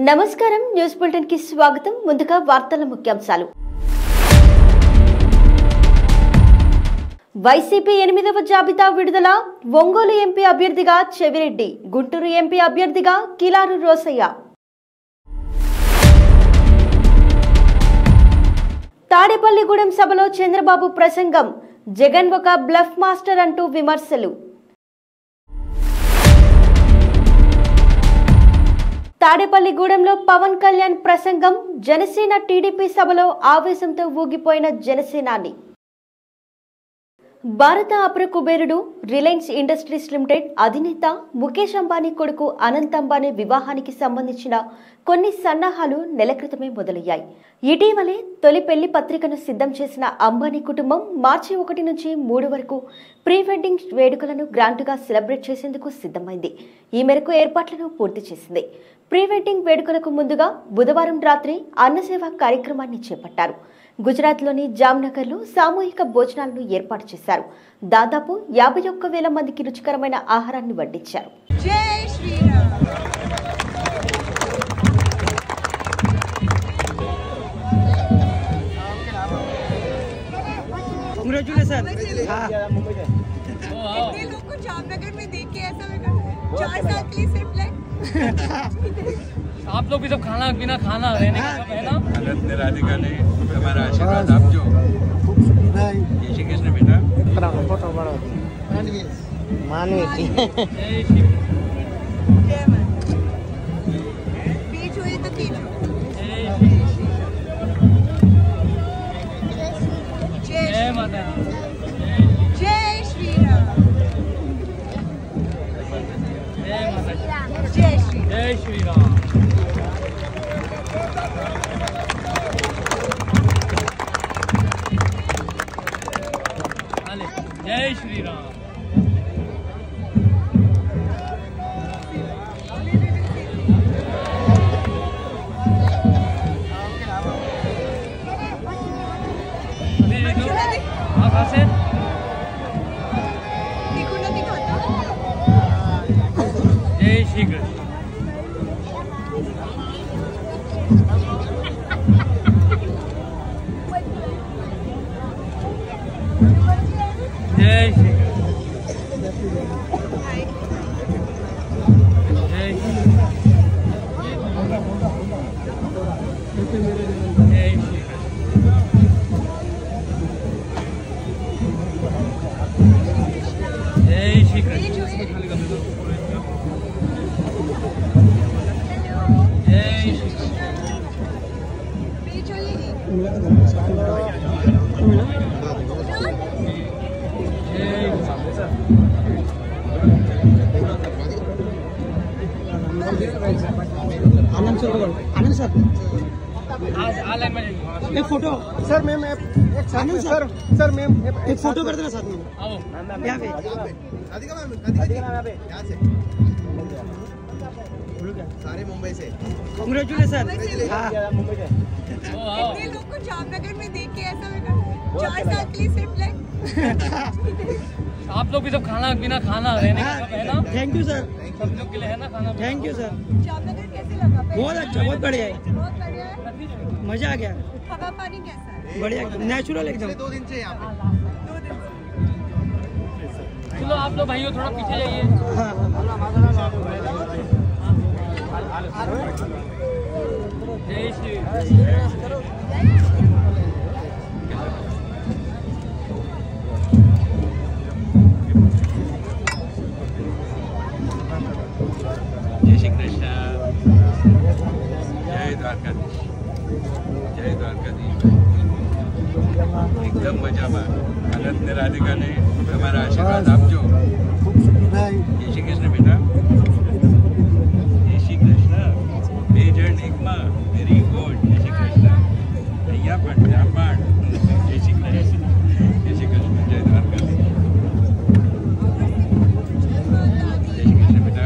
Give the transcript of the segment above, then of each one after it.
నమస్కారం news bulletin కి స్వాగతం। ముందుగా వార్తల ముఖ్యాంశాలు। వైసీపీ 8వ జాబితా విడుదల। ఒంగోలు ఎంపీ అభ్యర్థిగా చెవిరెడ్డి, గుంటూరు ఎంపీ అభ్యర్థిగా కిలారు రోసయ్య। తాడేపల్లిగూడెం సభలో చంద్రబాబు ప్రసంగం, జగన్ ఒక బ్లఫ్ మాస్టర్ అంటూ విమర్శలు। తాడేపల్లిగూడెంలో పవన్ కళ్యాణ్ ప్రసంగం, జనసేన టీడీపీ సభలో ఆవేశంతో ఊగిపోయిన జనసేనాని। భారత అప్ర కుబేరుడు రిలయన్స్ ఇండస్ట్రీస్ లిమిటెడ్ అధినేత ముఖేష్ అంబానీ కొడుకు అనంత్ అంబానీ వివాహానికి సంబంధించిన కొన్ని సన్నాహాలు నెల క్రితమే మొదలయ్యాయి। ఇటీవలే తొలి పెళ్లి పత్రికను సిద్ధం చేసిన అంబానీ కుటుంబం మార్చి 1 నుంచి 3 వరకు ప్రీ వెడ్డింగ్ వేడుకలను గ్రాండ్గా సెలబ్రేట్ చేసేందుకు సిద్ధమైంది। ఈ మేరకు ఏర్పాట్లను పూర్తి చేసింది। ప్రీ వెడ్డింగ్ వేడుకలకు ముందుగా బుధవారం రాత్రి అన్నసేవ కార్యక్రమాన్ని చేపట్టారు। గుజరాత్లోని జామ్నగర్లో సామూహిక భోజనాలను ఏర్పాటు చేశారు। దాదాపు 51,000 మందికి రుచికరమైన ఆహారాన్ని వడ్డించారు। జై శ్రీరామ్। कांग्रेचुलेशन। कितने लोग को जामनगर में देख के ऐसा लगा 4 साल के लिए सिर्फ लाइक आप लोग भी सब खाना पीना खाना रहने का सब है ना। हालत में राधिका ने हमारा आशीर्वाद आप जो जय श्री कृष्ण बेटा। मानवी जय माता बीच हुई तो कीचो जय माता जय श्री राम। जय माता जय श्री जय श्री राम। जय श्री राम। देखो ना दिखाता जय श्री कृष्ण। जय श्री कृष्ण। जय श्री बीच हुई आनंद सर आज आलाइन में एक फोटो सर मैम आनंद सर सर मैम एक फोटो कर देना साथ में। आओ यहाँ पे सारे मुंबई से कांग्रेचुलेशन। कितने लोग को जामनगर में देख के ऐसा लगा 4 साल के लिए सिर्फ लाइक आप लोग भी सब खाना पीना खाना रहने का सब है ना। थैंक यू सर, सब लोग के लिए है ना खाना। Thank you sir. जामनगर कैसे लगा? बहुत अच्छा, बहुत बढ़िया है, बहुत बढ़िया है। मजा आ गया। हवा पानी कैसा है? बढ़िया, नेचुरल एकदम। 2 दिन से यहाँ पे 2 दिन से। चलो आप लोग भाइयों थोड़ा पीछे जाइए। जय श्री जय श्री कृष्ण। जय द्वारकाधीश। जय द्वारकाधीश। एकदम मजा में हालत में राधिका ने हमारा आशीर्वाद आप जो जय श्री कृष्ण बेटा। जय श्री कृष्ण। मेजर निगमा वेरी गुड। जय श्री कृष्ण। भैया पट जय श्री कृष्ण। जय श्री कृष्ण। जय द्वारकाधीश। जय श्री कृष्ण बेटा।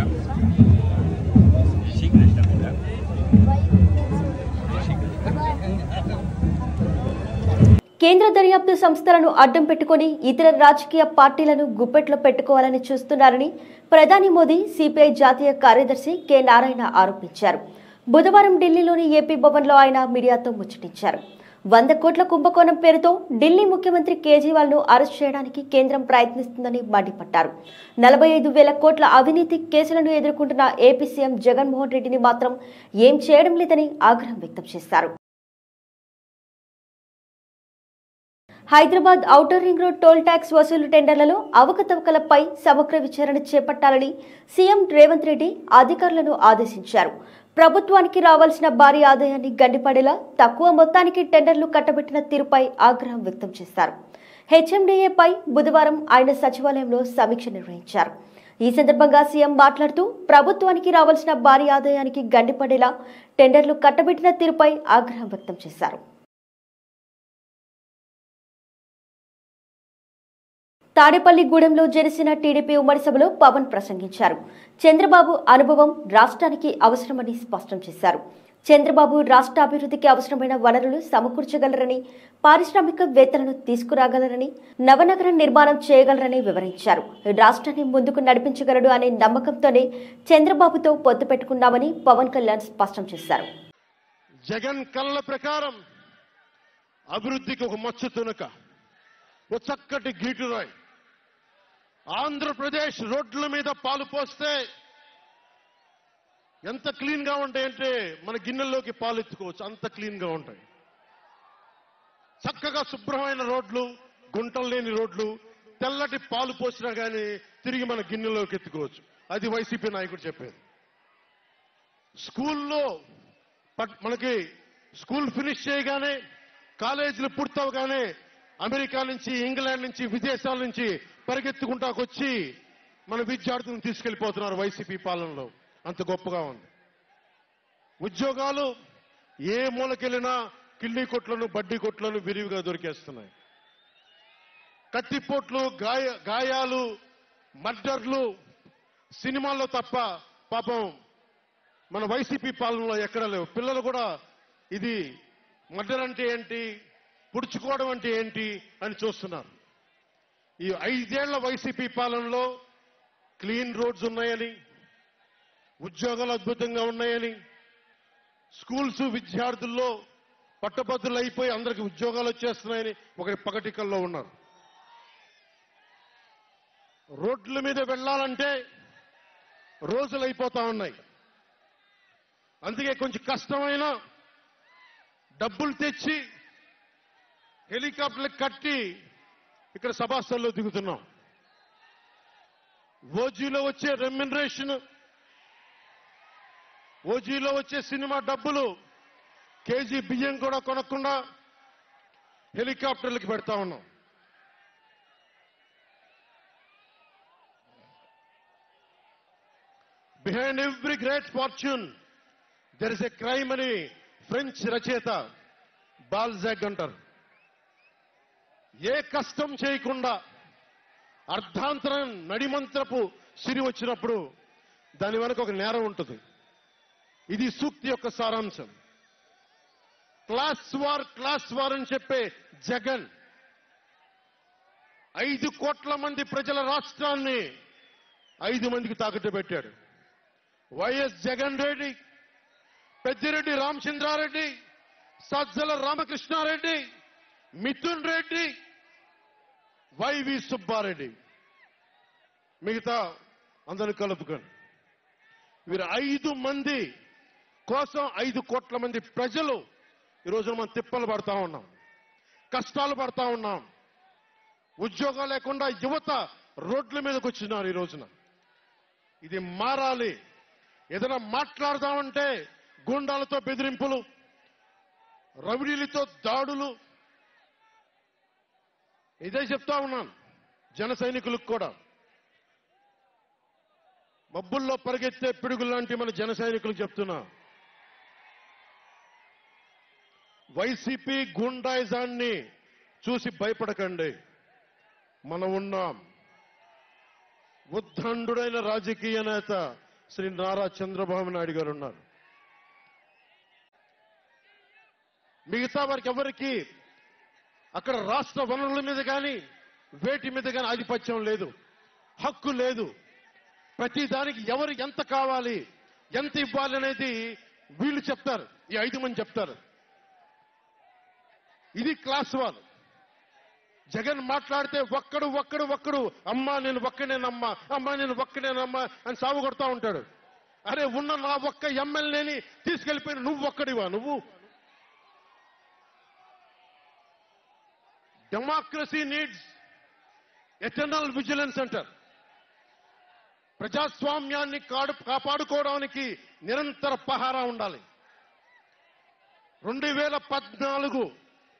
जय श्री कृष्ण बेटा। जय श्री कृष्ण। కేంద్ర దర్యాప్తు సంస్థలను అడ్డం పెట్టుకొని ఇతర రాజకీయ పార్టీలను గుప్పెట్లో పెట్టుకోవాలని చూస్తున్నారని ప్రధాని మోదీ సిపిఐ జాతీయ కార్యదర్శి కె నారాయణ ఆరోపించారు। బుధవారం ఢిల్లీలోని ఏపీ భవన్లో ఆయన మీడియాతో ముచ్చటించారు. 100 కోట్ల కుంభకోణం పేరుతో ఢిల్లీ ముఖ్యమంత్రి కేజ్రీవాల్ను అరెస్ట్ చేయడానికి కేంద్రం ప్రయత్నిస్తుందని మండిపడ్డారు. 45,000 కోట్ల అవినీతి కేసులను ఎదుర్కొంటున్న ఏపీ సీఎం జగన్మోహన్ రెడ్డిని మాత్రం ఏం చేయడం లేదని ఆగ్రహం వ్యక్తం చేశారు. Hyderabad outer ring road toll tax వసూలు టెండర్లలో అవకతవకలపై సమగ్ర విచారణ చేపట్టాలని సీఎం రేవంత్ రెడ్డి అధికారులను ఆదేశించారు. ప్రభుత్వానికి రావాల్సిన భారీ ఆదాయాన్ని గండిపడేలా తక్కువ మొత్తానికి టెండర్లు కట్టబెట్టిన తీరుపై ఆగ్రహం వ్యక్తం చేశారు. హెచ్ఎండిఏపై బుధవారం ఆయన సచివాలయంలో సమీక్ష నిర్వహించారు. ఈ సందర్భంగా సీఎం మాట్లాడుతూ ప్రభుత్వానికి రావాల్సిన భారీ ఆదాయానికి గండిపడేలా టెండర్లు కట్టబెట్టిన తీరుపై ఆగ్రహం వ్యక్తం చేశారు. తాడేపల్లిగూడెంలో జనసేన టీడీపీ ఉమ్మడి సభలో పవన్ ప్రసంగించారు. చంద్రబాబు అనుభవం రాష్ట్రానికి అవసరమని స్పష్టం చేశారు. చంద్రబాబు రాష్ట్ర అభివృద్ధికి అవసరమైన వనరులు సమకూర్చగలరని, పారిశ్రామికవేత్తలను తీసుకురాగలరని, నవనగర నిర్మాణం చేయగలరని వివరించారు. రాష్ట్రాన్ని ముందుకు నడిపించగలడు అనే నమ్మకంతోనే చంద్రబాబుతో పొత్తు పెట్టుకున్నామని పవన్ కళ్యాణ్ స్పష్టం చేశారు. జగన్ కళ్ళ ప్రకారం అభివృద్ధికి ఒక మచ్చు తునక, ఒక చక్కటి గీటురాయి. ఆంధ్రప్రదేశ్ రోడ్ల మీద పాలు పోస్తే ఎంత క్లీన్ గా ఉంటాయంటే మన గిన్నెల్లోకి పాలు ఎత్తుకోవచ్చు, అంత క్లీన్ గా ఉంటాయి. చక్కగా శుభ్రమైన రోడ్లు, గుంటలు లేని రోడ్లు, తెల్లటి పాలు పోసినా కానీ తిరిగి మన గిన్నెలోకి ఎత్తుకోవచ్చు. అది వైసీపీ నాయకుడు చెప్పేది. స్కూల్లో మనకి స్కూల్ ఫినిష్ చేయగానే, కాలేజీలు పూర్తవగానే అమెరికా నుంచి, ఇంగ్లాండ్ నుంచి, విదేశాల నుంచి పరిగెత్తుకుంటాకొచ్చి మన విద్యార్థులను తీసుకెళ్లిపోతున్నారు వైసీపీ పాలనలో. అంత గొప్పగా ఉంది. ఉద్యోగాలు ఏ మూలకెళ్ళినా కిళ్ళీ కొట్లను, బడ్డీ కొట్లను విరివిగా దొరికేస్తున్నాయి. కత్తిపోట్లు, గాయాలు, మర్డర్లు సినిమాల్లో తప్ప పాపం మన వైసీపీ పాలనలో ఎక్కడా లేవు. పిల్లలు కూడా ఇది మర్డర్ అంటే ఏంటి, పుడుచుకోవడం అంటే ఏంటి అని చూస్తున్నారు. ఈ 5 ఏళ్ల వైసీపీ పాలనలో క్లీన్ రోడ్స్ ఉన్నాయని, ఉద్యోగాలు అద్భుతంగా ఉన్నాయని, స్కూల్స్ విద్యార్థుల్లో పట్టభద్రులు అయిపోయి అందరికి ఉద్యోగాలు వచ్చేస్తున్నాయని ఒకరి పగటికల్లో ఉన్నారు. రోడ్ల మీద వెళ్లాలంటే రోజులు అయిపోతా ఉన్నాయి. అందుకే కొంచెం కష్టమైన డబ్బులు తెచ్చి హెలికాప్టర్లు కట్టి ఇక్కడ సభాస్థల్లో దిగుతున్నాం. ఓజీలో వచ్చే రెమ్యునరేషన్, ఓజీలో వచ్చే సినిమా డబ్బులు, కేజీ బియ్యం కూడా కొనకుండా హెలికాప్టర్లకు పెడతా ఉన్నాం. Behind every great fortune there is a crime అని ఫ్రెంచ్ రచయిత బాల్జాక్ అంటారు. ఏ కష్టం చేయకుండా అర్ధాంతరం నడిమంత్రపు సిరి వచ్చినప్పుడు దాని వెనక ఒక నేరం ఉంటుంది. ఇది సూక్తి యొక్క సారాంశం. క్లాస్ వార్ అని చెప్పే జగన్ 5 కోట్ల మంది ప్రజల రాష్ట్రాన్ని 5 మందికి తాకట్టు పెట్టాడు. వైఎస్ జగన్ రెడ్డి, పెద్దిరెడ్డి రామచంద్రారెడ్డి, సజ్జల రామకృష్ణారెడ్డి, మిథున్ రెడ్డి, వైవి సుబ్బారెడ్డి, మిగతా అందరిని కలుపుకొని వీరు 5 మంది కోసం 5 కోట్ల మంది ప్రజలు ఈ రోజున మనం తిప్పలు పడతా ఉన్నాం, కష్టాలు పడతా ఉన్నాం. ఉద్యోగాలు లేకుండా యువత రోడ్ల మీదకి వచ్చినారు. ఈ రోజున ఇది మారాలి. ఏదైనా మాట్లాడదామంటే గూండాలతో బెదిరింపులు, రౌడీలతో దాడులు. ఇదే చెప్తా ఉన్నాను జన సైనికులకు కూడా. మబ్బుల్లో పరిగెత్తే పిడుగుల్లాంటి మన జన సైనికులకు చెప్తున్నా, వైసీపీ గూండాయిజాన్ని చూసి భయపడకండి. మనం ఉన్నాం. ఉద్దండుడైన రాజకీయ నేత శ్రీ నారా చంద్రబాబు నాయుడు గారు ఉన్నారు. మిగతా వారికి ఎవరికి అక్కడ రాష్ట్ర వనరుల మీద కానీ వేటి మీద కానీ ఆధిపత్యం లేదు, హక్కు లేదు. ప్రతి దానికి ఎవరు ఎంత కావాలి, ఎంత ఇవ్వాలి అనేది వీళ్ళు చెప్తారు, ఈ 5 మంది చెప్తారు. ఇది క్లాస్ వార్. జగన్ మాట్లాడితే ఒక్కడు అమ్మా నేను ఒక్కనేనమ్మా, అమ్మా నేను ఒక్కనేనమ్మా అని సాగు కొడతా ఉంటాడు. అరే ఉన్న నా ఒక్క ఎమ్మెల్యేని తీసుకెళ్లిపోయిన నువ్వు ఒక్కడివా? నువ్వు డెమోక్రసీ నీడ్స్ ఎటర్నల్ విజిలెన్స్ అంటారు. ప్రజాస్వామ్యాన్ని కాపాడుకోవడానికి నిరంతర పహారా ఉండాలి. 2014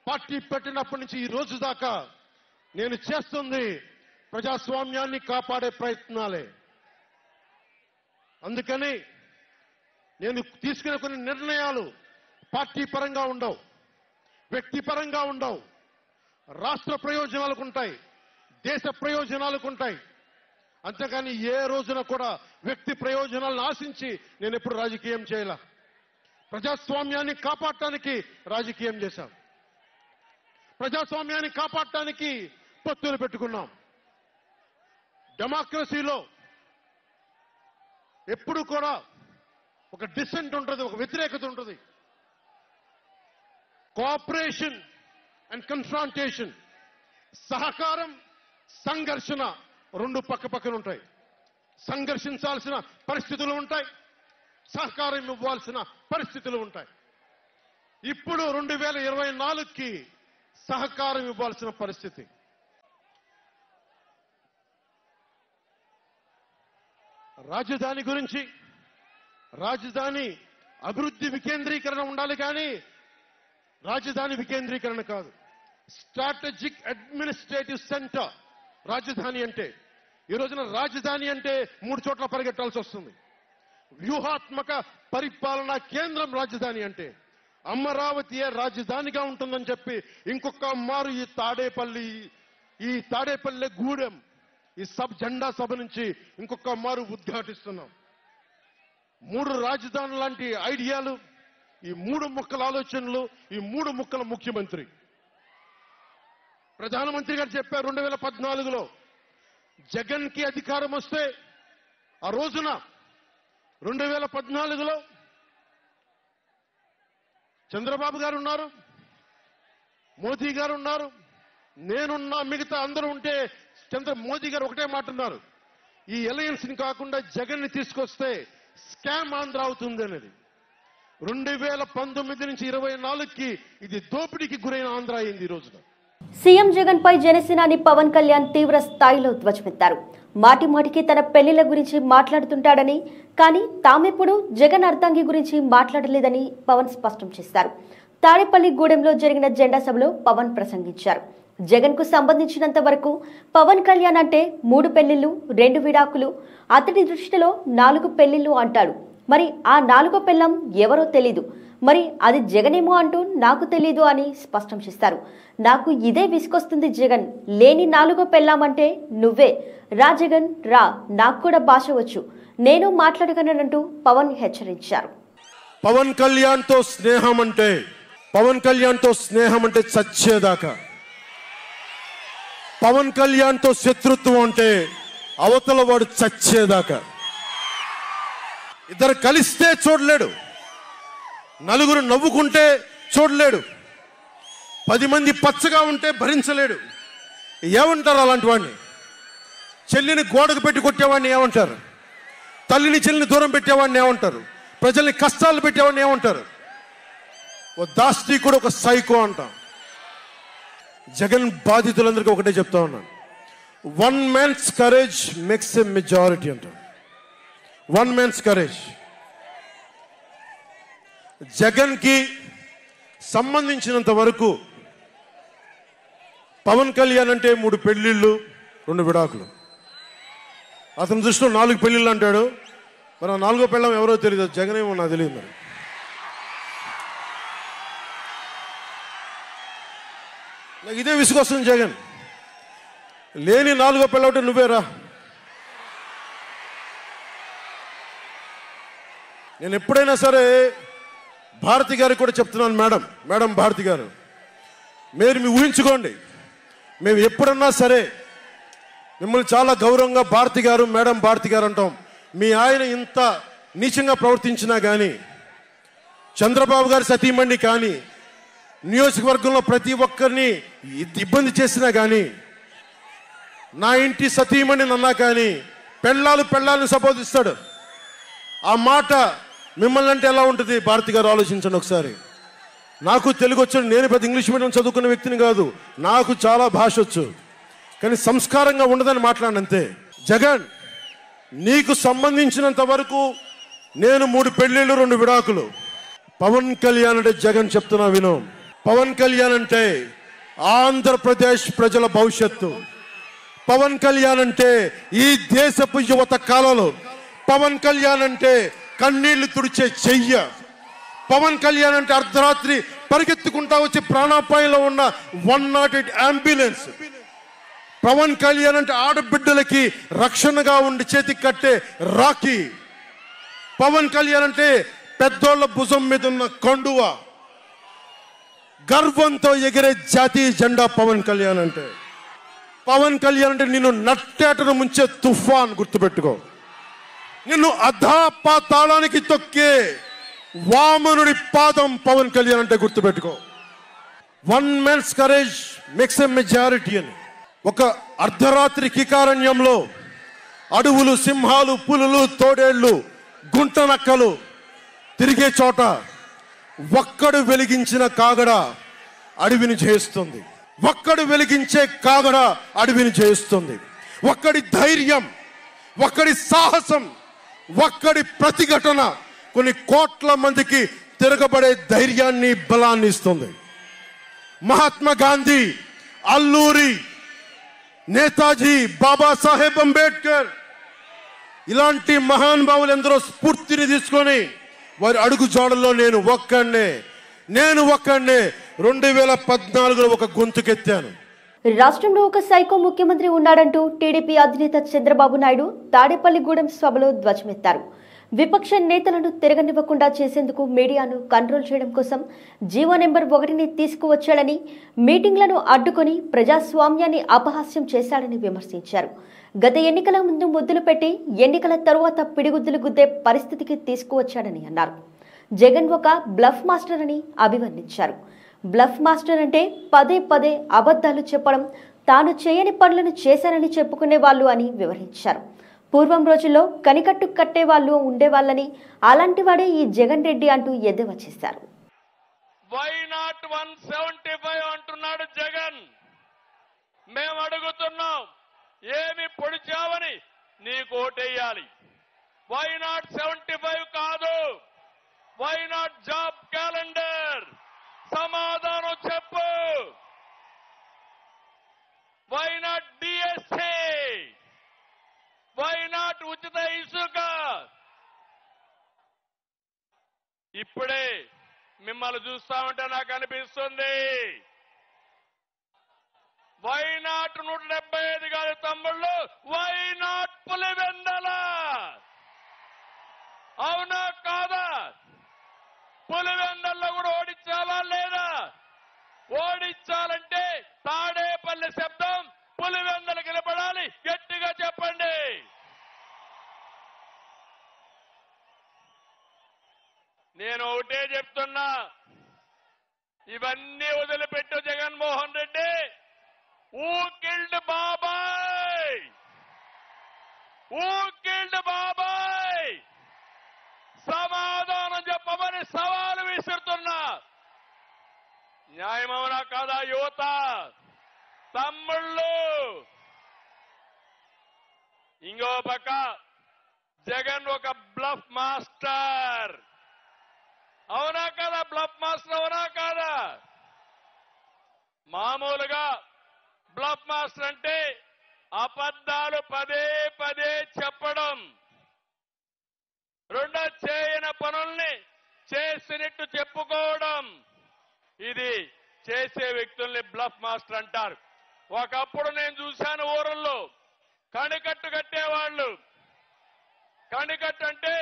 పార్టీ పెట్టినప్పటి నుంచి ఈ రోజు దాకా నేను చేస్తుంది ప్రజాస్వామ్యాన్ని కాపాడే ప్రయత్నాలే. అందుకని నేను తీసుకునే కొన్ని నిర్ణయాలు పార్టీ పరంగా ఉండవు, వ్యక్తిపరంగా ఉండవు, రాష్ట్ర ప్రయోజనాలకు ఉంటాయి, దేశ ప్రయోజనాలకు ఉంటాయి. అంతేకాని ఏ రోజున కూడా వ్యక్తి ప్రయోజనాలను ఆశించి నేను ఎప్పుడు రాజకీయం చేయాల. ప్రజాస్వామ్యాన్ని కాపాడటానికి రాజకీయం చేశాం. ప్రజాస్వామ్యాన్ని కాపాడటానికి పొత్తులు పెట్టుకున్నాం. డెమోక్రసీలో ఎప్పుడు కూడా ఒక డిసెంట్ ఉంటుంది, ఒక వ్యతిరేకత ఉంటుంది. కోఆపరేషన్ అండ్ కన్ఫ్రాంటేషన్, సహకారం, సంఘర్షణ రెండు పక్కపక్కన ఉంటాయి. సంఘర్షించాల్సిన పరిస్థితులు ఉంటాయి, సహకారం ఇవ్వాల్సిన పరిస్థితులు ఉంటాయి. ఇప్పుడు 2024కి సహకారం ఇవ్వాల్సిన పరిస్థితి. రాజధాని గురించి, రాజధాని అభివృద్ధి వికేంద్రీకరణ ఉండాలి కానీ రాజధాని వికేంద్రీకరణ కాదు. స్ట్రాటజిక్ అడ్మినిస్ట్రేటివ్ సెంటర్ రాజధాని అంటే. ఈ రోజున రాజధాని అంటే 3 చోట్ల పరిగెట్టాల్సి వస్తుంది. వ్యూహాత్మక పరిపాలనా కేంద్రం రాజధాని అంటే. అమరావతియే రాజధానిగా ఉంటుందని చెప్పి ఇంకొక మారు ఈ తాడేపల్లి గూడెం ఈ జెండా సభ నుంచి ఇంకొక మారు ఉద్ఘాటిస్తున్నాం. 3 రాజధాని లాంటి ఐడియాలు, ఈ 3 ముక్కల ఆలోచనలు, ఈ 3 ముక్కల ముఖ్యమంత్రి. ప్రధానమంత్రి గారు చెప్పారు 2014లో జగన్ కి అధికారం వస్తే, ఆ రోజున 2014లో చంద్రబాబు గారు ఉన్నారు, మోదీ గారు ఉన్నారు, నేనున్నా, మిగతా అందరూ ఉంటే మోదీ గారు ఒకటే మాట ఉన్నారు, ఈ అలయన్స్ ని కాకుండా జగన్ ని తీసుకొస్తే స్కామ్ ఆంధ్ర అవుతుంది అనేది. 2019 నుంచి 24కి ఇది దోపిడీకి గురైన ఆంధ్ర అయింది. ఈ రోజున సీఎం జగన్ పై జనసేనాని పవన్ కళ్యాణ్ తీవ్ర స్థాయిలో ధ్వజమెత్తారు. మాటిమాటికి తన పెళ్లిళ్ల గురించి మాట్లాడుతుంటాడని, కానీ తామెప్పుడు జగన్ అర్ధాంగి గురించి మాట్లాడలేదని పవన్ స్పష్టం చేశారు. తాడేపల్లి గూడెంలో జరిగిన జెండా సభలో పవన్ ప్రసంగించారు. జగన్ కు సంబంధించినంత వరకు పవన్ కళ్యాణ్ అంటే 3 పెళ్లిళ్లు, 2 విడాకులు, అతడి దృష్టిలో 4 పెళ్లిళ్లు అంటాడు. మరి ఆ 4వ పెళ్లం ఎవరో తెలీదు, మరి అది జగనేమో అంటూ నాకు తెలీదు అని స్పష్టం చేస్తారు. నాకు ఇదే విసుకొస్తుంది జగన్, లేని 4వ పెళ్లామంటే నువ్వే రా జగన్ రా, నాకు కూడా భాష వచ్చు, నేను మాట్లాడగలనంటూ పవన్ హెచ్చరించారు. పవన్ కళ్యాణ్ తో స్నేహం అంటే చచ్చేదాకా, పవన్ కళ్యాణ్ తో శత్రుత్వం అంటే అవతల వాడు చచ్చేదాకా. ఇద్దరు కలిస్తే చూడలేడు, నలుగురు నవ్వుకుంటే చూడలేడు, 10 మంది పచ్చగా ఉంటే భరించలేడు. ఏమంటారు అలాంటి వాడిని? చెల్లిని గోడకు పెట్టి కొట్టేవాడిని ఏమంటారు? తల్లిని చెల్లిని దూరం పెట్టేవాడిని ఏమంటారు? ప్రజల్ని కష్టాలు పెట్టేవాడిని ఏమంటారు? ఓ దాష్టికుడు, ఒక సైకో అంటాం. జగన్ బాధితులందరికీ ఒకటే చెప్తా ఉన్నాను, 1 man's courage makes a majority అంటారు. 1 man's courage. జగన్ కి సంబంధించినంత వరకు పవన్ కళ్యాణ్ అంటే 3 పెళ్లిళ్ళు, 2 విడాకులు. అతని దృష్టిలో 4 పెళ్లిళ్ళు అంటాడు. మరి 4వ పెళ్ళం ఎవరో తెలియదు, జగన్ ఏమో నాకు తెలియదు. మరి నాకు ఇదే విసుగొస్తుంది. జగన్ లేని 4వ పెళ్ళం అంటే నువ్వేరా. నేను ఎప్పుడైనా సరే భారతి గారికి కూడా చెప్తున్నాను, మేడం భారతి గారు, మీరు మీ ఊహించుకోండి, మేము ఎప్పుడన్నా సరే మిమ్మల్ని చాలా గౌరవంగా భారతి గారు, మేడం భారతి గారు అంటాం. మీ ఆయన ఇంత నీచంగా ప్రవర్తించినా కానీ చంద్రబాబు గారి సతీమణి కానీ నియోజకవర్గంలో ప్రతి ఒక్కరిని ఇబ్బంది చేసినా కానీ, నా ఇంటి సతీమణి అన్నా కానీ పెళ్ళాలను సంబోధిస్తాడు. ఆ మాట మిమ్మల్ని అంటే ఎలా ఉంటుంది? భారతి గారు ఆలోచించండి ఒకసారి. నాకు తెలుగు వచ్చు, నేను పెద్ద ఇంగ్లీష్ మీడియం చదువుకున్న వ్యక్తిని కాదు, నాకు చాలా భాష వచ్చు, కానీ సంస్కారంగా ఉండదని మాట్లాడినంతే. జగన్, నీకు సంబంధించినంత వరకు నేను 3 పెళ్లిళ్ళు 2 విడాకులు. పవన్ కళ్యాణ్ అంటే జగన్ చెప్తున్నా విను. పవన్ కళ్యాణ్ అంటే ఆంధ్రప్రదేశ్ ప్రజల భవిష్యత్తు. పవన్ కళ్యాణ్ అంటే ఈ దేశపు యువత కాలంలో. పవన్ కళ్యాణ్ అంటే కన్నీళ్లు తుడిచే చెయ్య. పవన్ కళ్యాణ్ అంటే అర్ధరాత్రి పరిగెత్తుకుంటా వచ్చి ప్రాణాపాయంలో ఉన్న 108 అంబులెన్స్. పవన్ కళ్యాణ్ అంటే ఆడబిడ్డలకి రక్షణగా ఉండి చేతికి కట్టే రాఖీ. పవన్ కళ్యాణ్ అంటే పెద్దోళ్ల భుజం మీద ఉన్న కండువ, గర్వంతో ఎగిరే జాతీయ జెండా పవన్ కళ్యాణ్ అంటే. పవన్ కళ్యాణ్ అంటే నిన్ను నట్టేటను ముంచే తుఫాన్, గుర్తుపెట్టుకో. నిన్ను అధాపాతాళానికి తొక్కే వామనుడి పాదం పవన్ కళ్యాణ్ అంటే గుర్తుపెట్టుకో. 1 man's courage makes a majority అని. ఒక అర్ధరాత్రి కికారణ్యంలో అడవులు, సింహాలు, పులులు, తోడేళ్లు, గుంటనక్కలు తిరిగే చోట ఒక్కడు వెలిగించిన కాగడ అడవిని జయిస్తుంది. ఒక్కడు వెలిగించే కాగడ అడవిని జయిస్తుంది. ఒక్కడి ధైర్యం, ఒక్కడి సాహసం, ఒక్కడి ప్రతిఘటన కొన్ని కోట్ల మందికి తిరగబడే ధైర్యాన్ని, బలాన్ని ఇస్తుంది. మహాత్మా గాంధీ, అల్లూరి, నేతాజీ, బాబాసాహెబ్ అంబేద్కర్ ఇలాంటి మహానుభావులు ఎందరో స్ఫూర్తిని తీసుకొని వారి అడుగు జాడల్లో నేను ఒక్కడే 2014లో ఒక గొంతుకెత్తాను. రాష్ట్రంలో ఒక సైకో ముఖ్యమంత్రి ఉన్నాడంటూ టీడీపీ అధినేత చంద్రబాబు నాయుడు తాడేపల్లిగూడెం సభలో ధ్వజమెత్తారు. విపక్ష నేతలను తిరగనివ్వకుండా చేసేందుకు మీడియాను కంట్రోల్ చేయడం కోసం జీవో నెంబర్ 1ని తీసుకువచ్చాడని, మీటింగ్లను అడ్డుకొని ప్రజాస్వామ్యాన్ని అపహాస్యం చేశాడని విమర్శించారు. గత ఎన్నికల ముందు ముద్దులు పెట్టి ఎన్నికల తరువాత పిడిగుద్దులు గుద్దే పరిస్థితికి తీసుకువచ్చాడని అన్నారు. జగన్ ఒక బ్లఫ్ మాస్టర్ అని అభివర్ణించారు. బ్లఫ్ మాస్టర్ అంటే పదే పదే అబద్ధాలు చెప్పడం, తాను చేయని పనులను చేశానని చెప్పుకునే వాళ్ళు అని వివరించారు. పూర్వం రోజుల్లో కనికట్టు కట్టే వాళ్ళు ఉండేవాళ్ళని, అలాంటి వాడే ఈ జగన్ రెడ్డి అంటూ ఎద్దేవా చేశారు. వై నాట్ 175 అంటున్నాడు జగన్. మేము అడుగుతున్నాం, ఏమి పొడిచావని నీకు ఓటేయాలి. వై నాట్ 75 కాదు, వై నాట్ జాబ్ క్యాలెండర్? సమాధానం చెప్పు. Why not DSC? Why not ఉచిత ఇసుక? ఇప్పుడే మిమ్మల్ని చూస్తా ఉంటే నాకు అనిపిస్తుంది, వై నాట్ 175 కాదు తమ్ముళ్ళు, వై నాట్ పులివెందల? అవునా కాదా? పులివెందల్లో కూడా ఓడించాలా లేదా? ఓడించాలంటే తాడేపల్లి శబ్దం పులివెందలు నిలబడాలి. గట్టిగా చెప్పండి. నేను ఒకటే చెప్తున్నా, ఇవన్నీ వదిలిపెట్టు జగన్మోహన్ రెడ్డి. ఊ కిల్డ్ బాబాయ్? ఊ కిల్డ్ బాబాయ్? సమాధానం చెప్పమని సవాలు విసురుతున్నా. న్యాయమవునా కాదా యువత? తమ్ముళ్ళు, ఇంకో పక్క జగన్ ఒక బ్లఫ్ మాస్టర్. అవునా కదా? బ్లఫ్ మాస్టర్ అవునా కాదా? మామూలుగా బ్లఫ్ మాస్టర్ అంటే అబద్ధాలు పదే పదే చెప్పడం, రెండో చేయని పనుల్ని చేసినట్టు చెప్పుకోవడం. ఇది చేసే వ్యక్తుల్ని బ్లఫ్ మాస్టర్ అంటారు. ఒకప్పుడు నేను చూశాను ఊరల్లో కణికట్టు కట్టేవాళ్ళు. కణికట్టు అంటే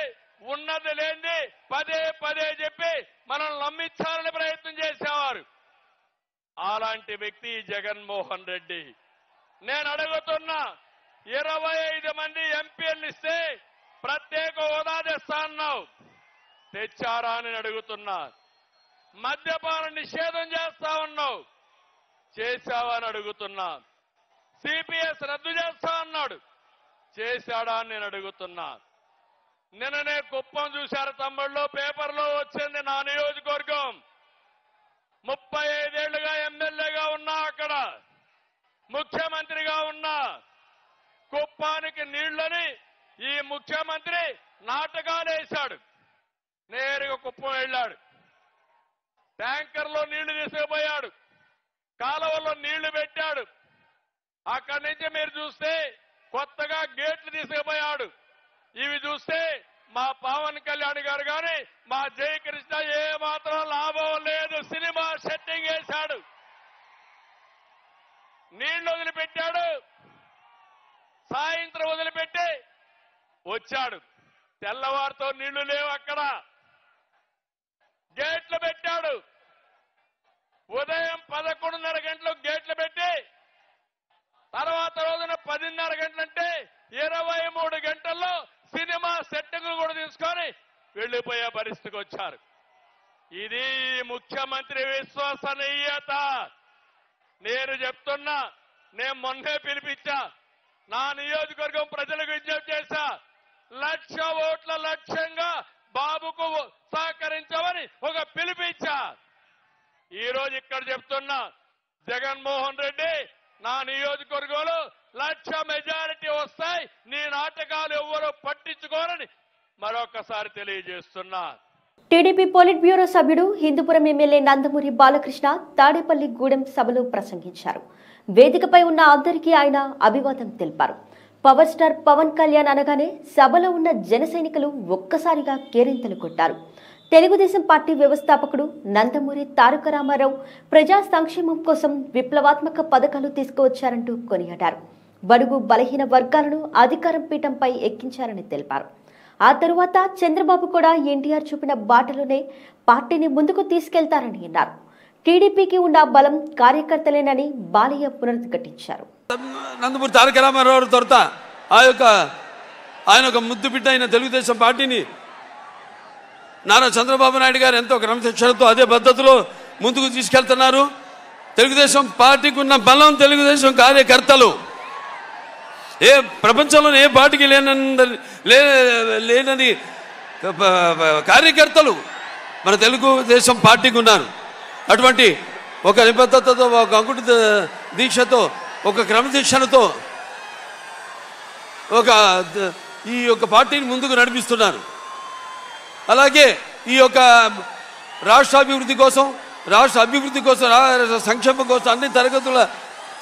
ఉన్నది లేనిది పదే పదే చెప్పి మనల్ని నమ్మించాలని ప్రయత్నం చేసేవారు. అలాంటి వ్యక్తి జగన్మోహన్ రెడ్డి. నేను అడుగుతున్నా, 25 మంది ఎంపీలు ఇస్తే ప్రత్యేక హోదా తెస్తా అన్నావు, తెచ్చారా అని అడుగుతున్నా. మద్యపాన నిషేధం చేస్తా ఉన్నావు, చేశావా అని అడుగుతున్నా. సిపిఎస్ రద్దు చేస్తా అన్నాడు, చేశాడా అని నేను అడుగుతున్నా. నిన్ననే కుప్పం చూశారు తమ్ముళ్ళు, పేపర్లో వచ్చింది. నా నియోజకవర్గం 35 ఏళ్లుగా ఎమ్మెల్యేగా ఉన్నా, అక్కడ ముఖ్యమంత్రిగా ఉన్నా. కుప్పానికి నీళ్లని ఈ ముఖ్యమంత్రి నాటకాలు వేశాడు. నేరుగా కుప్పం వెళ్ళాడు, ట్యాంకర్లో నీళ్లు తీసుకుపోయాడు, కాలువల్లో నీళ్లు పెట్టాడు. అక్కడి నుంచి మీరు చూస్తే కొత్తగా గేట్లు తీసుకుపోయాడు. ఇవి చూస్తే మా పవన్ కళ్యాణ్ గారు కానీ మా జయకృష్ణ ఏ మాత్రం లాభం లేదు. సినిమా సెట్టింగ్ వేశాడు, నీళ్లు వదిలిపెట్టాడు, సాయంత్రం వదిలిపెట్టి వచ్చాడు. తెల్లవారితో నీళ్లు లేవు, అక్కడ గేట్లు పెట్టాడు. ఉదయం 11:30 గంటలకు గేట్లు పెట్టి తర్వాత రోజున 10:30 గంటలంటే 23 గంటల్లో సినిమా సెట్టింగ్లు కూడా తీసుకొని వెళ్లిపోయే పరిస్థితికి వచ్చారు. ఇది ముఖ్యమంత్రి విశ్వసనీయత. నేను చెప్తున్నా, నేను మొన్నే పిలిపించా, నా నియోజకవర్గం ప్రజలకు విజ్ఞప్తి చేశా, 1,00,000 ఓట్ల లక్ష్యంగా బాబుకు సహకరించమని ఒక పిలిపించా. ఈ రోజు ఇక్కడ చెప్తున్నా, జగన్మోహన్ రెడ్డి నా నియోజకవర్గంలో 1,00,000 మెజారిటీ వస్తాయి, నీ నాటకాలు ఎవ్వరూ పట్టించుకోరని మరొకసారి తెలియజేస్తున్నా. టీడీపీ పోలిట్ బ్యూరో సభ్యుడు హిందూపురం ఎమ్మెల్యే నందమూరి బాలకృష్ణ తాడేపల్లి గూడెం సభలో ప్రసంగించారు. వేదికపై ఉన్న అందరికీ ఆయన అభివాదం తెలిపారు. పవర్ స్టార్ పవన్ కళ్యాణ్ అనగానే సభలో ఉన్న జన సైనికులు ఒక్కసారిగా కేరింతలు కొట్టారు. తెలుగుదేశం పార్టీ వ్యవస్థాపకుడు నందమూరి తారక రామారావు ప్రజా సంక్షేమం కోసం విప్లవాత్మక పథకాలు తీసుకువచ్చారంటూ కొనియాడారు. బడుగు బలహీన వర్గాలను అధికారం పీఠంపై ఎక్కించారని తెలిపారు. ఆ తరువాత చంద్రబాబు కూడా ఎన్టీఆర్ చూపిన బాటలోనే పార్టీని ముందుకు తీసుకెళ్తారని అన్నారు. టీడీపీకి ఉన్న బలం కార్యకర్తలేనని బాలయ్య పునరుద్ఘాటించారు. నందమూరి తారక రామారావు తొరత ఆయన ఒక ముద్దు బిడ్డ అయిన తెలుగుదేశం పార్టీని నారా చంద్రబాబు నాయుడు గారు ఎంతో క్రమశిక్షణతో అదే పద్ధతిలో ముందుకు తీసుకెళ్తున్నారు. తెలుగుదేశం పార్టీకి ఉన్న బలం తెలుగుదేశం కార్యకర్తలు. ఏ ప్రపంచంలోనే ఏ పార్టీకి లేనని కార్యకర్తలు మన తెలుగుదేశం పార్టీకి ఉన్నారు. అటువంటి ఒక నిబద్ధతతో, ఒక అంకుట దీక్షతో, ఒక క్రమశిక్షణతో ఈ యొక్క పార్టీని ముందుకు నడిపిస్తున్నారు. అలాగే ఈ యొక్క రాష్ట్ర అభివృద్ధి కోసం, సంక్షేమం కోసం, అన్ని తరగతుల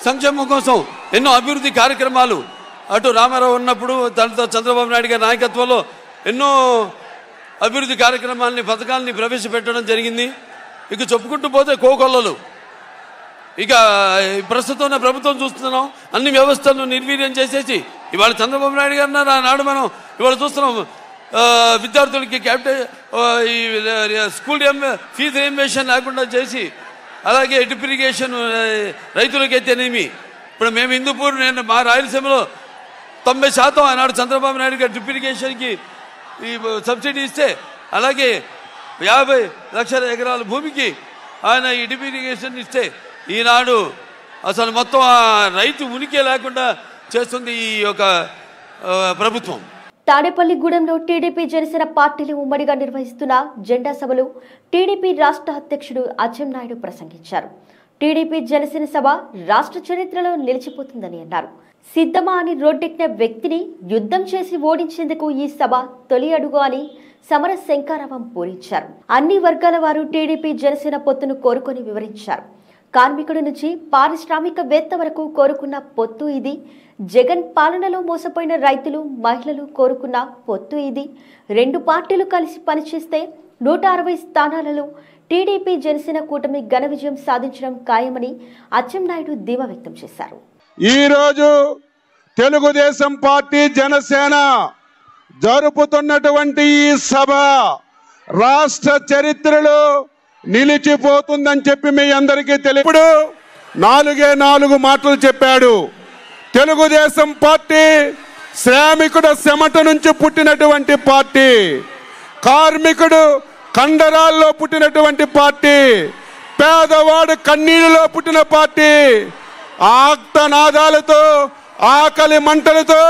సంక్షేమం కోసం ఎన్నో అభివృద్ధి కార్యక్రమాలు అటు రామారావు ఉన్నప్పుడు దాంతో చంద్రబాబు నాయుడు గారి నాయకత్వంలో ఎన్నో అభివృద్ధి కార్యక్రమాలని, పథకాలని ప్రవేశపెట్టడం జరిగింది. ఇక చెప్పుకుంటూ పోతే కోకొల్లలు. ఇక ప్రస్తుతం ఉన్న ప్రభుత్వం చూస్తున్నాం, అన్ని వ్యవస్థలను నిర్వీర్యం చేసేసి ఇవాళ చంద్రబాబు నాయుడు గారు నాడు మనం ఇవాళ చూస్తున్నాం, విద్యార్థులకి స్కూల్ ఫీజు రియంబర్స్మెంట్ లేకుండా చేసి, అలాగే డ్రిప్ ఇరిగేషన్ రైతులకైతేనేమి. ఇప్పుడు మేము హిందూపూర్, నేను మా రాయలసీమలో 90% ఆనాడు చంద్రబాబు నాయుడు గారు డ్రిప్ ఇరిగేషన్కి ఈ సబ్సిడీ ఇస్తే, అలాగే 50 లక్షల ఎకరాల భూమికి ఆయన ఈ డ్రిప్ ఇరిగేషన్ ఇస్తే, ఈనాడు అసలు మొత్తం ఆ రైతు ఉనికి లేకుండా చేస్తుంది ఈ యొక్క ప్రభుత్వం. తాడేపల్లిగూడెంలో టీడీపీ జనసేన పార్టీలు ఉమ్మడిగా నిర్వహిస్తున్న జెండా సభలో టీడీపీ రాష్ట్ర అధ్యక్షుడు అచ్చెన్నాయుడు ప్రసంగించారు. టీడీపీ జనసేన సభ రాష్ట్ర చరిత్రలో నిలిచిపోతుందని అన్నారు. సిద్ధమా అని రోడ్డెక్కిన వ్యక్తిని యుద్ధం చేసి ఓడించేందుకు ఈ సభ తొలి అడుగు అని సమర శంకారావం పూరించారు. అన్ని వర్గాల వారు టీడీపీ జనసేన పొత్తును కోరుకొని వివరించారు. కార్మికుడి నుంచి పారిశ్రామికవేత్త వరకు కోరుకున్న పొత్తు ఇది. జగన్ పాలనలో మోసపోయిన రైతులు, మహిళలు కోరుకున్న పొత్తు ఇది. రెండు పార్టీలు కలిసి పనిచేస్తే 160 స్థానాలలో టీడీపీ జనసేన కూటమి ఘన విజయం సాధించడం ఖాయమని అచ్చెన్నాయుడు ధీమా వ్యక్తం చేశారు. ఈరోజు తెలుగుదేశం పార్టీ జనసేన జరుపుతున్నటువంటి ఈ సభ రాష్ట్ర చరిత్రలో నిలిచిపోతుందని చెప్పి మీ అందరికీ తెలియదు. 4 మాటలు చెప్పాడు. తెలుగుదేశం పార్టీ శ్రామికుడ చెమట నుంచి పుట్టినటువంటి పార్టీ. కార్మికుడు కండరాల్లో పుట్టినటువంటి పార్టీ, పేదవాడు కన్నీళ్ళలో పుట్టిన పార్టీ, ఆర్తనాదాలతో ఆకలి మంటలతో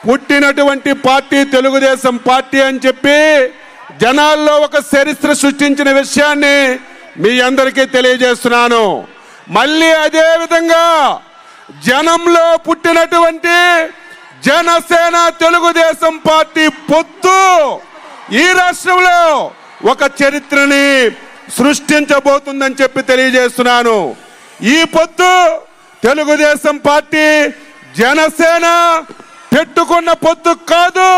పుట్టినటువంటి పార్టీ తెలుగుదేశం పార్టీ అని చెప్పి జనాల్లో ఒక చరిత్ర సృష్టించిన విషయాన్ని మీ అందరికీ తెలియజేస్తున్నాను. మళ్ళీ అదే విధంగా జనంలో పుట్టినటువంటి జనసేన తెలుగుదేశం పార్టీ పొత్తు ఈ రాష్ట్రంలో ఒక చరిత్రని సృష్టించబోతుందని చెప్పి తెలియజేస్తున్నాను. ఈ పొత్తు తెలుగుదేశం పార్టీ జనసేన పెట్టుకున్న పొత్తు కాదు,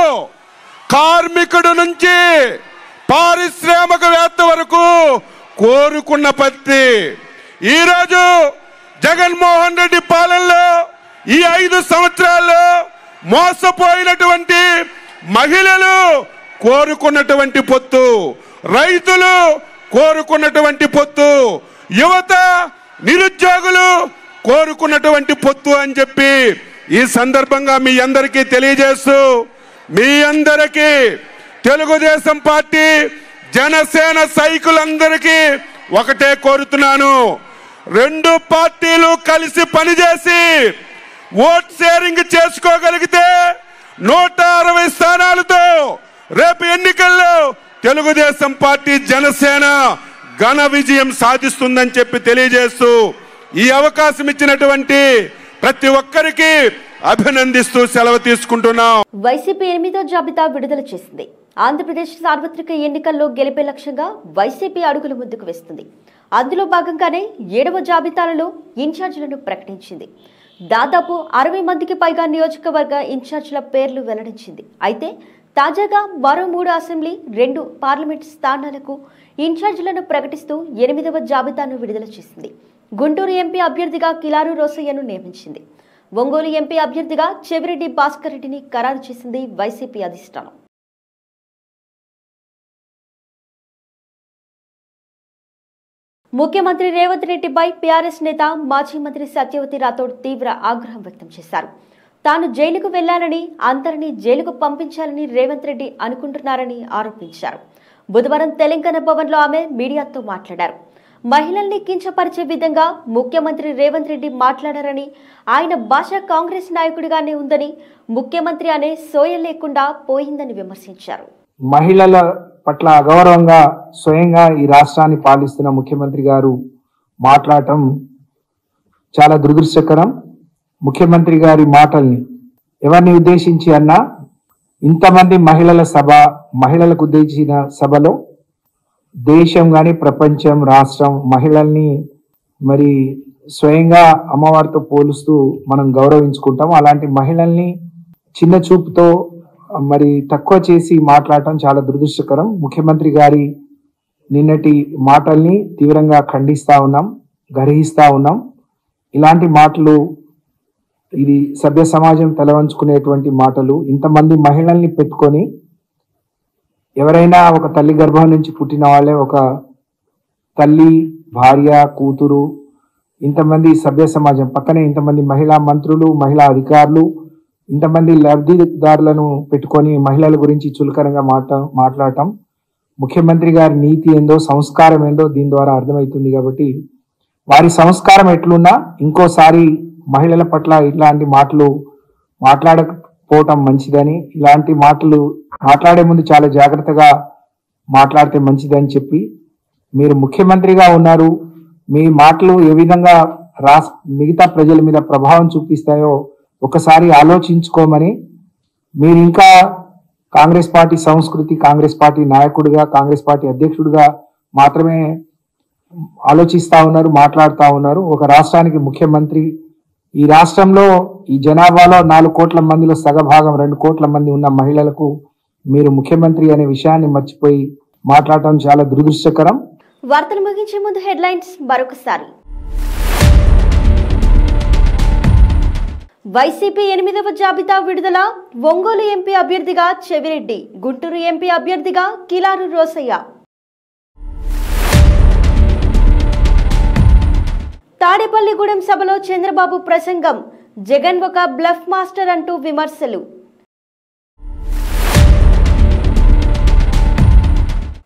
కార్మికుడు నుంచి పారిశ్రామికవేత్త వరకు కోరుకున్న పత్తి. ఈరోజు జగన్మోహన్ రెడ్డి పాలనలో ఈ 5 సంవత్సరాల్లో మోసపోయినటువంటి మహిళలు కోరుకున్నటువంటి పొత్తు, రైతులు కోరుకున్నటువంటి పొత్తు, యువత నిరుద్యోగులు కోరుకున్నటువంటి పొత్తు అని చెప్పి ఈ సందర్భంగా మీ అందరికీ తెలియజేస్తూ, మీ అందరికీ తెలుగుదేశం పార్టీ జనసేన సైకులందరికీ ఒకటే కోరుతున్నాను. 2 పార్టీలు కలిసి పనిచేసి ఓట్ షేరింగ్ చేసుకోగలిగితే 160 స్థానాలతో రేపు ఎన్నికల్లో తెలుగుదేశం పార్టీ జనసేన ఘన విజయం సాధిస్తుందని చెప్పి తెలియజేస్తూ ఈ అవకాశం ఇచ్చినటువంటి ప్రతి ఒక్కరికి అభినందిస్తూ సెలవు తీసుకుంటున్నాం. వైసీపీ 8వ జాబితా విడుదల చేసింది. ఆంధ్రప్రదేశ్ సార్వత్రిక ఎన్నికల్లో గెలిపే లక్ష్యంగా వైసీపీ అడుగులు ముందుకు వేస్తుంది. అందులో భాగంగానే 7వ జాబితాలలో ఇన్ఛార్జీలను ప్రకటించింది. దాదాపు 60 మందికి పైగా నియోజకవర్గ ఇన్ఛార్జీల పేర్లు వెల్లడించింది. అయితే తాజాగా మరో 3 అసెంబ్లీ 2 పార్లమెంట్ స్థానాలకు ఇన్ఛార్జీలను ప్రకటిస్తూ 8వ జాబితాను విడుదల చేసింది. గుంటూరు ఎంపీ అభ్యర్థిగా కిలారు రోసయ్యను నియమించింది. ఒంగోలు ఎంపీ అభ్యర్థిగా చెవిరెడ్డి భాస్కర్ రెడ్డిని ఖరారు చేసింది వైసీపీ అధిష్టానం. ముఖ్యమంత్రి రేవంత్ రెడ్డిపై టీఆర్ఎస్ నేత మాజీ మంత్రి సత్యవతి రాథోడ్ తీవ్ర ఆగ్రహం వ్యక్తం చేశారు. తాను జైలుకు వెళ్లాలని, అందరినీ జైలుకు పంపించాలని రేవంత్ రెడ్డి అనుకుంటున్నారని ఆరోపించారు. బుధవారం తెలంగాణ భవన్లో ఆమె మీడియాతో మాట్లాడారు. మహిళల్ని కించపరిచే విధంగా ముఖ్యమంత్రి రేవంత్ రెడ్డి మాట్లాడారని, ఆయన భాష కాంగ్రెస్ నాయకుడిగానే ఉందని, ముఖ్యమంత్రి అనే సోయ లేకుండా పోయిందని విమర్శించారు. మహిళల పట్ల అగౌరవంగా స్వయంగా ఈ రాష్ట్రాన్ని పాలిస్తున్న ముఖ్యమంత్రి గారు మాట్లాడటం చాలా దురదృష్టకరం. ముఖ్యమంత్రి గారి మాటల్ని ఎవరిని ఉద్దేశించి అన్నా, ఇంతమంది మహిళల సభ, మహిళలకు ఉద్దేశించిన సభలో దేశం కానీ ప్రపంచం, రాష్ట్రం మహిళల్ని మరి స్వయంగా అమ్మవారితో పోలుస్తూ మనం గౌరవించుకుంటాం. అలాంటి మహిళల్ని చిన్న చూపుతో మరి తక్కువ చేసి మాట్లాడటం చాలా దురదృష్టకరం. ముఖ్యమంత్రి గారి నిన్నటి మాటల్ని తీవ్రంగా ఖండిస్తా ఉన్నాం, గర్హిస్తా ఉన్నాం. ఇలాంటి మాటలు ఇది సభ్య సమాజం తలవంచుకునేటువంటి మాటలు. ఇంతమంది మహిళల్ని పెట్టుకొని ఎవరైనా ఒక తల్లి గర్భం నుంచి పుట్టిన వాళ్ళే, ఒక తల్లి, భార్య, కూతురు, ఇంతమంది సభ్య సమాజం పక్కనే ఇంతమంది మహిళా మంత్రులు, మహిళా అధికారులు, ఇంతమంది లబ్ధిదారులను పెట్టుకొని మహిళల గురించి చులకనగా మాట్లాడటం ముఖ్యమంత్రి గారి నీతి ఏందో, సంస్కారం ఏందో దీని ద్వారా అర్థమవుతుంది. కాబట్టి వారి సంస్కారం ఎట్లున్నా ఇంకోసారి మహిళల పట్ల ఇట్లాంటి మాటలు మాట్లాడకపోవటం మంచిదని, ఇలాంటి మాటలు మాట్లాడే ముందు చాలా జాగ్రత్తగా మాట్లాడితే మంచిదని చెప్పి, మీరు ముఖ్యమంత్రిగా ఉన్నారు, మీ మాటలు ఏ విధంగా మిగతా ప్రజల మీద ప్రభావం చూపిస్తాయో ఒకసారి ఆలోచించుకోమని, మీరు ఇంకా కాంగ్రెస్ పార్టీ సంస్కృతి, కాంగ్రెస్ పార్టీ నాయకుడిగా, కాంగ్రెస్ పార్టీ అధ్యక్షుడిగా మాత్రమే ఆలోచిస్తా ఉన్నారు, మాట్లాడుతూ ఉన్నారు. ఒక రాష్ట్రానికి ముఖ్యమంత్రి, ఈ రాష్ట్రంలో ఈ జనాభాలో 4 కోట్ల మందిలో సగభాగం 2 కోట్ల మంది ఉన్న మహిళలకు మీరు ముఖ్యమంత్రి అనే విషయాన్ని మర్చిపోయి మాట్లాడటం చాలా దురదృష్టకరం. వార్తలు ముగించే ముందు హెడ్లైన్స్ మరొకసారి. వైసీపీ 8వ జాబితా విడుదల. ఒంగోలు ఎంపీ అభ్యర్థిగా చెవిరెడ్డి, గుంటూరు ఎంపీ అభ్యర్థిగా కిలారు రోసయ్య. తాడేపల్లిగూడెం సభలో చంద్రబాబు ప్రసంగం, జగన్ ఒక బ్లఫ్ మాస్టర్ అంటూ విమర్శలు.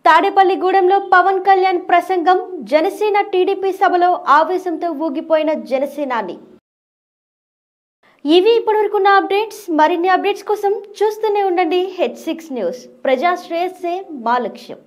తాడేపల్లిగూడెంలో పవన్ కళ్యాణ్ ప్రసంగం, జనసేన టీడీపీ సభలో ఆవేశంతో ఊగిపోయిన జనసేనాని. ఇవి ఇప్పటివరకున్న అప్డేట్స్. మరిన్ని అప్డేట్స్ కోసం చూస్తూనే ఉండండి H6 న్యూస్. ప్రజా శ్రేయస్సే మా లక్ష్యం.